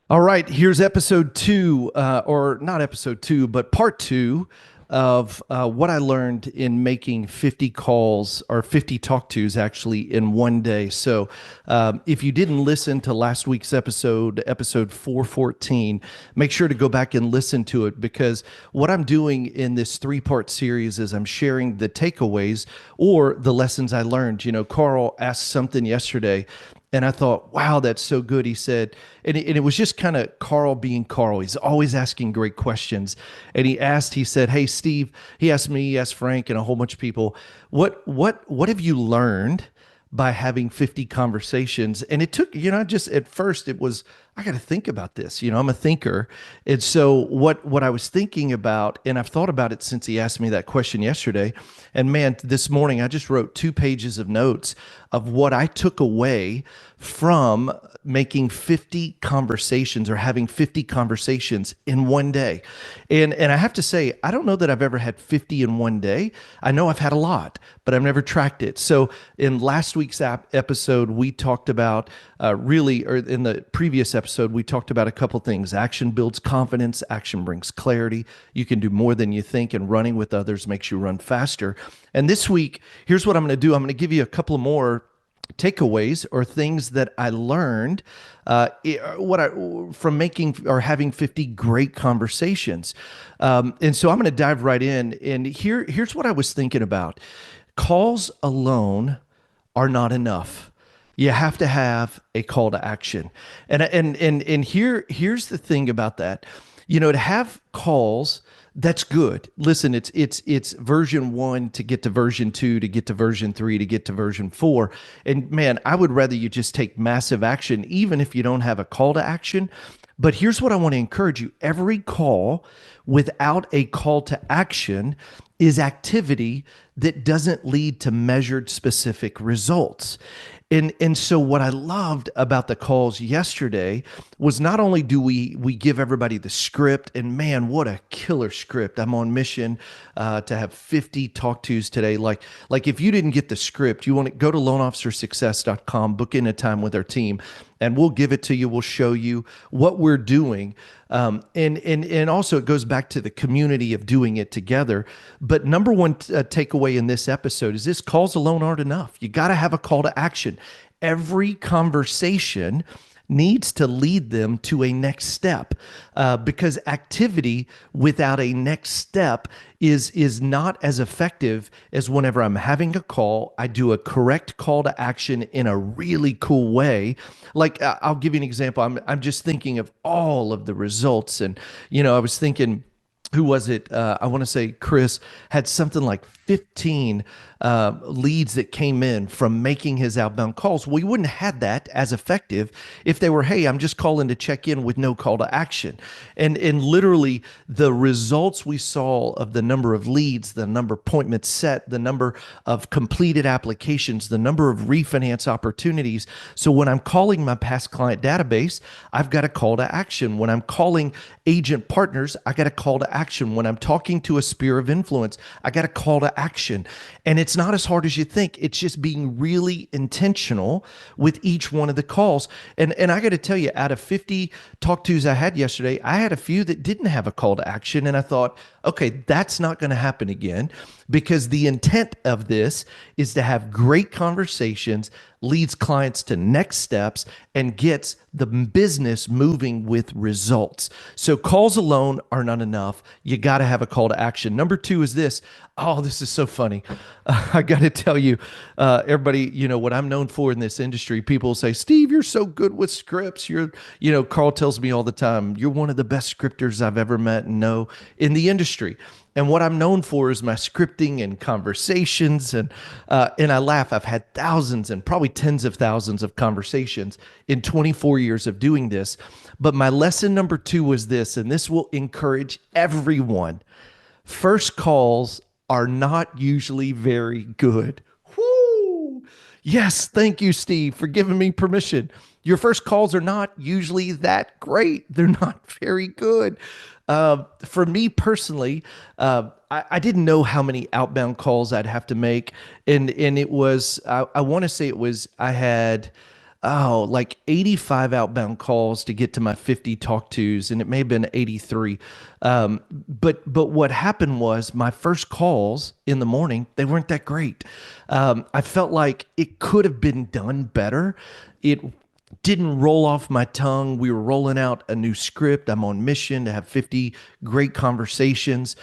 All right, here's episode two, or not episode two, but part two of what I learned in making 50 calls or 50 talk tos actually in one day. So, if you didn't listen to last week's episode, episode 414, make sure to go back and listen to it because what I'm doing in this three-part series is I'm sharing the takeaways or the lessons I learned. Carl asked something yesterday and I thought, wow, that's so good. He said, and it was just kind of Carl being Carl. He's always asking great questions. And he said, hey, Steve, he asked me, he asked Frank, and a whole bunch of people, what have you learned by having 50 conversations? And it took, just at first it was, I got to think about this. I'm a thinker. And so what I was thinking about, and I've thought about it since he asked me that question yesterday. And man, this morning I just wrote 2 pages of notes of what I took away from making 50 conversations or having 50 conversations in one day. And I have to say, I don't know that I've ever had 50 in one day. I know I've had a lot, but I've never tracked it. So in last week's episode, we talked about or in the previous episode, we talked about a couple things. Action builds confidence, action brings clarity. You can do more than you think, and running with others makes you run faster. And this week, here's what I'm going to do. I'm going to give you a couple of more takeaways or things that I learned from making or having 50 great conversations. And so I'm going to dive right in. And here's what I was thinking about. Calls alone are not enough. You have to have a call to action. And here's the thing about that. To have calls, that's good. Listen, it's version 1 to get to version 2 to get to version 3 to get to version 4. And man, I would rather you just take massive action even if you don't have a call to action. But here's what I want to encourage you. Every call without a call to action is activity that doesn't lead to measured specific results. And so what I loved about the calls yesterday was not only do we give everybody the script, and man, what a killer script. I'm on mission to have 50 talk tos today. Like if you didn't get the script, you want to go to loanofficersuccess.com, book in a time with our team, and we'll give it to you. We'll show you what we're doing. And also it goes back to the community of doing it together. But number one takeaway in this episode is this: calls alone aren't enough. You got to have a call to action. Every conversation needs to lead them to a next step, because activity without a next step is not as effective as whenever I'm having a call, I do a correct call to action in a really cool way. Like I'll give you an example. I'm just thinking of all of the results, and I was thinking, who was it? I want to say Chris had something like 15 leads that came in from making his outbound calls. We wouldn't have had that as effective if they were, hey, I'm just calling to check in with no call to action. And literally the results we saw of the number of leads, the number of appointments set, the number of completed applications, the number of refinance opportunities. So when I'm calling my past client database, I've got a call to action. When I'm calling agent partners, I got a call to action. When I'm talking to a sphere of influence, I got a call to action. And it's not as hard as you think. It's just being really intentional with each one of the calls. And I got to tell you, out of 50 talk tos I had yesterday, I had a few that didn't have a call to action. And I thought, okay, that's not going to happen again, because the intent of this is to have great conversations, leads clients to next steps, and gets the business moving with results. So calls alone are not enough. You got to have a call to action. Number two is this. Oh, this is so funny. I got to tell you, everybody, what I'm known for in this industry, people say, Steve, you're so good with scripts. Carl tells me all the time, you're one of the best scripters I've ever met and know in the industry. And what I'm known for is my scripting and conversations. And I laugh. I've had thousands and probably tens of thousands of conversations in 24 years of doing this. But my lesson number two was this, and this will encourage everyone. First calls are not usually very good. Whoo! Yes, thank you, Steve, for giving me permission. Your first calls are not usually that great. They're not very good. For me personally, I didn't know how many outbound calls I'd have to make, and it was I want to say it was I had like 85 outbound calls to get to my 50 talk tos, and it may have been 83. But what happened was my first calls in the morning, they weren't that great. I felt like it could have been done better. It didn't roll off my tongue. We were rolling out a new script. I'm on mission to have 50 great conversations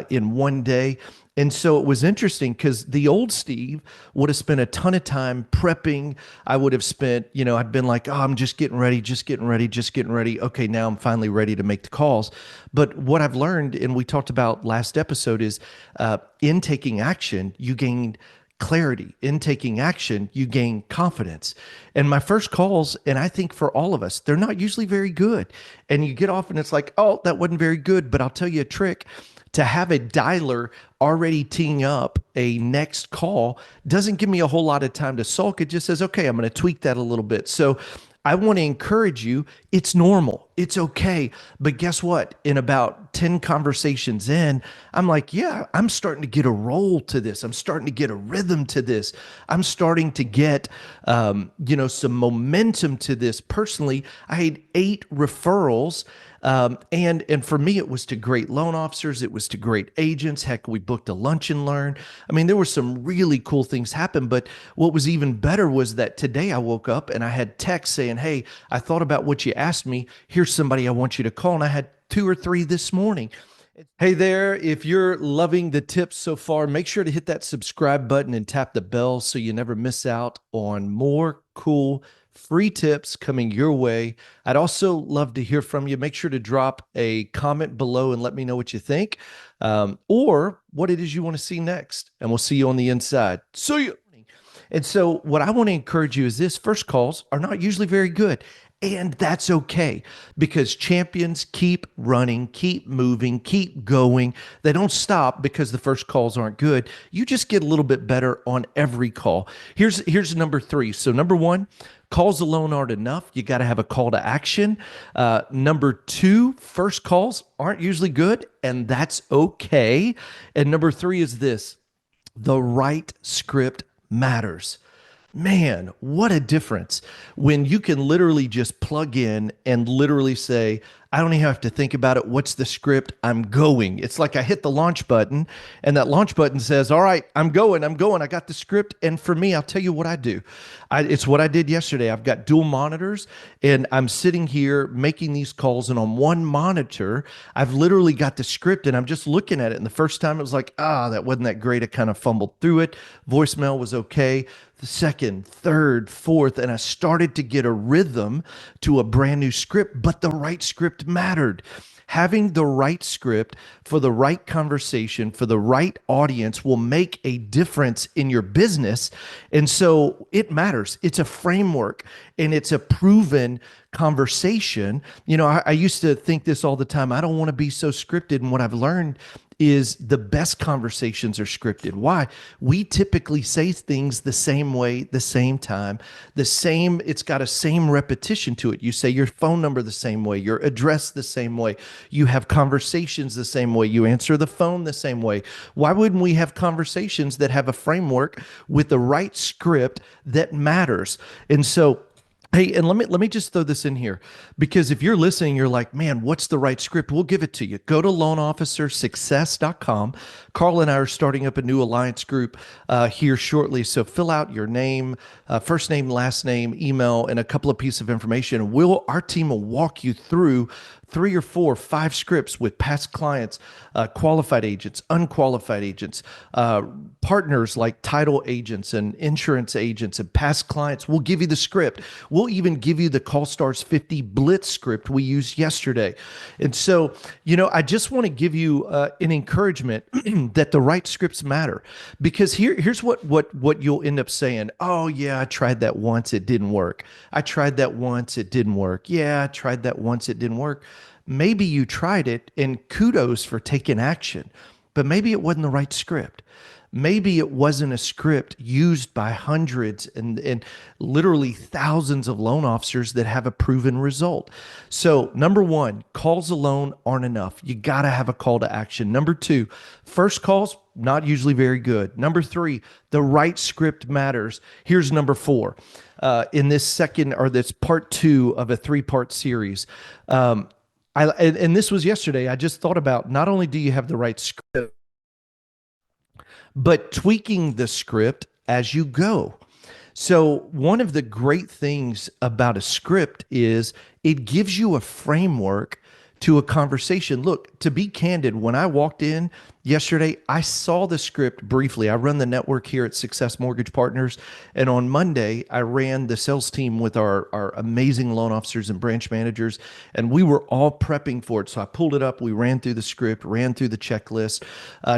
in one day. And so it was interesting because the old Steve would have spent a ton of time prepping. I would have spent, I'd been like, oh, I'm just getting ready, just getting ready, just getting ready. Okay, now I'm finally ready to make the calls. But what I've learned, and we talked about last episode, is in taking action, you gain clarity. In taking action, you gain confidence. And my first calls, and I think for all of us, they're not usually very good. And you get off and it's like, oh, that wasn't very good. But I'll tell you a trick, to have a dialer already teeing up a next call doesn't give me a whole lot of time to sulk. It just says, okay, I'm going to tweak that a little bit. So I want to encourage you. It's normal. It's okay. But guess what? In about 10 conversations in, I'm like, yeah, I'm starting to get a roll to this. I'm starting to get a rhythm to this. I'm starting to get, some momentum to this. Personally, I had 8 referrals. And for me, it was to great loan officers. It was to great agents. Heck, we booked a lunch and learn. I mean, there were some really cool things happen. But what was even better was that today I woke up and I had text saying, hey, I thought about what you asked me. Here's somebody I want you to call. And I had 2 or 3 this morning. Hey there, if you're loving the tips so far, make sure to hit that subscribe button and tap the bell so you never miss out on more cool free tips coming your way. I'd also love to hear from you. Make sure to drop a comment below and let me know what you think, or what it is you want to see next. And we'll see you on the inside. See you. And so, what I want to encourage you is this: first calls are not usually very good. And that's okay, because champions keep running, keep moving, keep going. They don't stop because the first calls aren't good. You just get a little bit better on every call. Here's number 3. So number 1, calls alone aren't enough. You got to have a call to action. Number 2, first calls aren't usually good, and that's okay. And number 3 is this: the right script matters. Man, what a difference when you can literally just plug in and literally say, I don't even have to think about it. What's the script? I'm going. It's like I hit the launch button and that launch button says, all right, I'm going. I got the script. And for me, I'll tell you what I do. It's what I did yesterday. I've got dual monitors and I'm sitting here making these calls. And on one monitor, I've literally got the script and I'm just looking at it. And the first time it was like, that wasn't that great. I kind of fumbled through it. Voicemail was okay. The second, third, fourth, and I started to get a rhythm to a brand new script, but the right script mattered. Having the right script for the right conversation, for the right audience will make a difference in your business. And so it matters. It's a framework and it's a proven conversation. I used to think this all the time. I don't want to be so scripted. And what I've learned is the best conversations are scripted. Why? We typically say things the same way, the same time, it's got a same repetition to it. You say your phone number the same way, your address the same way, you have conversations the same way, you answer the phone the same way. Why wouldn't we have conversations that have a framework with the right script that matters? And so, hey, and let me just throw this in here, because if you're listening, you're like, man, what's the right script? We'll give it to you. Go to loanofficersuccess.com. Carl and I are starting up a new alliance group here shortly. So fill out your name, first name, last name, email, and a couple of pieces of information. Our team will walk you through 3 or 4, 5 scripts with past clients, qualified agents, unqualified agents, partners like title agents and insurance agents and past clients. We'll give you the script. We'll even give you the CallStars 50 Blitz script we used yesterday. And so, I just want to give you an encouragement that the right scripts matter, because here's what you'll end up saying. Oh yeah, I tried that once, it didn't work. I tried that once, it didn't work. Yeah, I tried that once, it didn't work. Maybe you tried it and kudos for taking action, but maybe it wasn't the right script. Maybe it wasn't a script used by hundreds and literally thousands of loan officers that have a proven result. So, number one, calls alone aren't enough. You got to have a call to action. Number two, first calls, not usually very good. Number three, the right script matters. Here's number four. In this second or this part two of a three-part series, and this was yesterday. I just thought about not only do you have the right script, but tweaking the script as you go. So, one of the great things about a script is it gives you a framework to a conversation. Look, to be candid, when I walked in yesterday, I saw the script briefly. I run the network here at Success Mortgage Partners. And on Monday, I ran the sales team with our amazing loan officers and branch managers, and we were all prepping for it. So I pulled it up. We ran through the script, ran through the checklist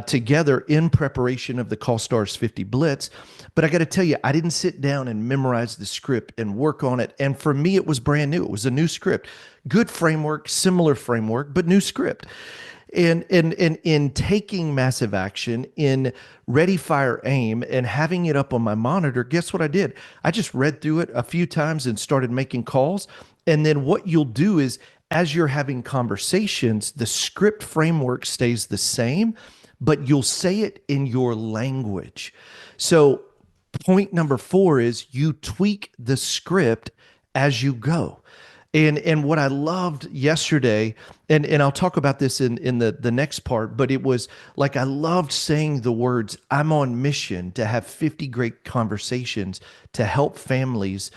together in preparation of the Call Stars 50 Blitz. But I got to tell you, I didn't sit down and memorize the script and work on it. And for me, it was brand new. It was a new script. Good framework, similar framework, but new script. And in taking massive action, in ready, fire, aim, and having it up on my monitor, guess what I did? I just read through it a few times and started making calls. And then what you'll do is, as you're having conversations, the script framework stays the same, but you'll say it in your language. So, point number four is you tweak the script as you go. And what I loved yesterday, and I'll talk about this in the next part, but it was like I loved saying the words, I'm on mission to have 50 great conversations to help families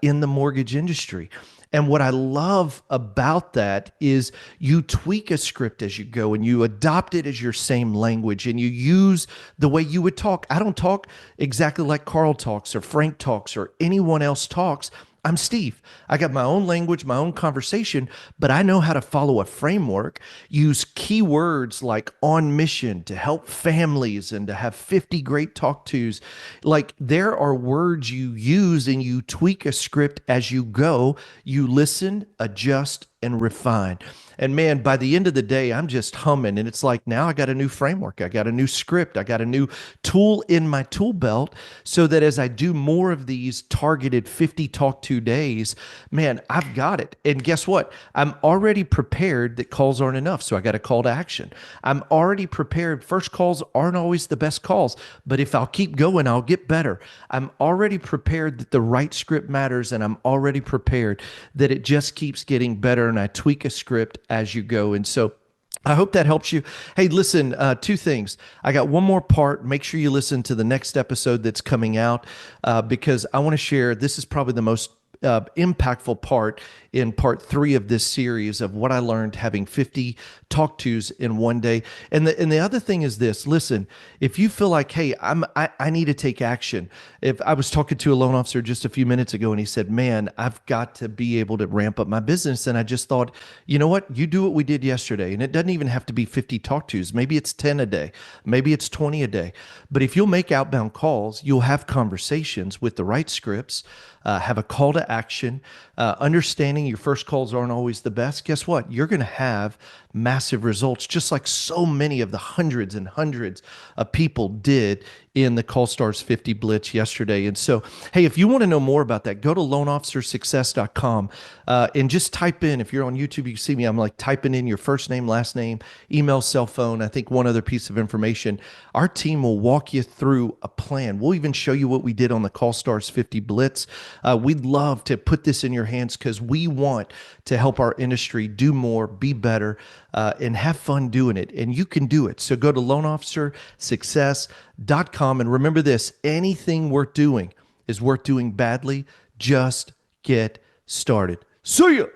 in the mortgage industry. And what I love about that is you tweak a script as you go and you adopt it as your same language and you use the way you would talk. I don't talk exactly like Carl talks or Frank talks or anyone else talks. I'm Steve. I got my own language, my own conversation, but I know how to follow a framework, use keywords like on mission to help families and to have 50 great talk tos. Like there are words you use and you tweak a script as you go. You listen, adjust, and refine. And man, by the end of the day, I'm just humming. And it's like now I got a new framework. I got a new script. I got a new tool in my tool belt so that as I do more of these targeted 50 talk to days, man, I've got it. And guess what? I'm already prepared that calls aren't enough. So I got a call to action. I'm already prepared. First calls aren't always the best calls, but if I'll keep going, I'll get better. I'm already prepared that the right script matters. And I'm already prepared that it just keeps getting better. And I tweak a script as you go. And so I hope that helps you. Hey, listen, two things. I got one more part. Make sure you listen to the next episode that's coming out because I want to share. This is probably the most impactful part in part three of this series of what I learned having 50 talk tos in one day. And the other thing is this, listen, if you feel like, hey, I need to take action. If I was talking to a loan officer just a few minutes ago and he said, man, I've got to be able to ramp up my business. And I just thought, you know what? You do what we did yesterday. And it doesn't even have to be 50 talk tos. Maybe it's 10 a day. Maybe it's 20 a day. But if you'll make outbound calls, you'll have conversations with the right scripts, have a call to action, understanding your first calls aren't always the best. Guess what? You're going to have massive results, just like so many of the hundreds and hundreds of people did in the Call Stars 50 Blitz yesterday. And so, hey, if you want to know more about that, go to loanofficersuccess.com and just type in, if you're on YouTube, you see me, I'm like typing in your first name, last name, email, cell phone. I think one other piece of information. Our team will walk you through a plan. We'll even show you what we did on the Call Stars 50 Blitz. We'd love to put this in your hands because we want to help our industry do more, be better, and have fun doing it. And you can do it. So go to loanofficersuccess.com. And remember this, anything worth doing is worth doing badly. Just get started. See ya.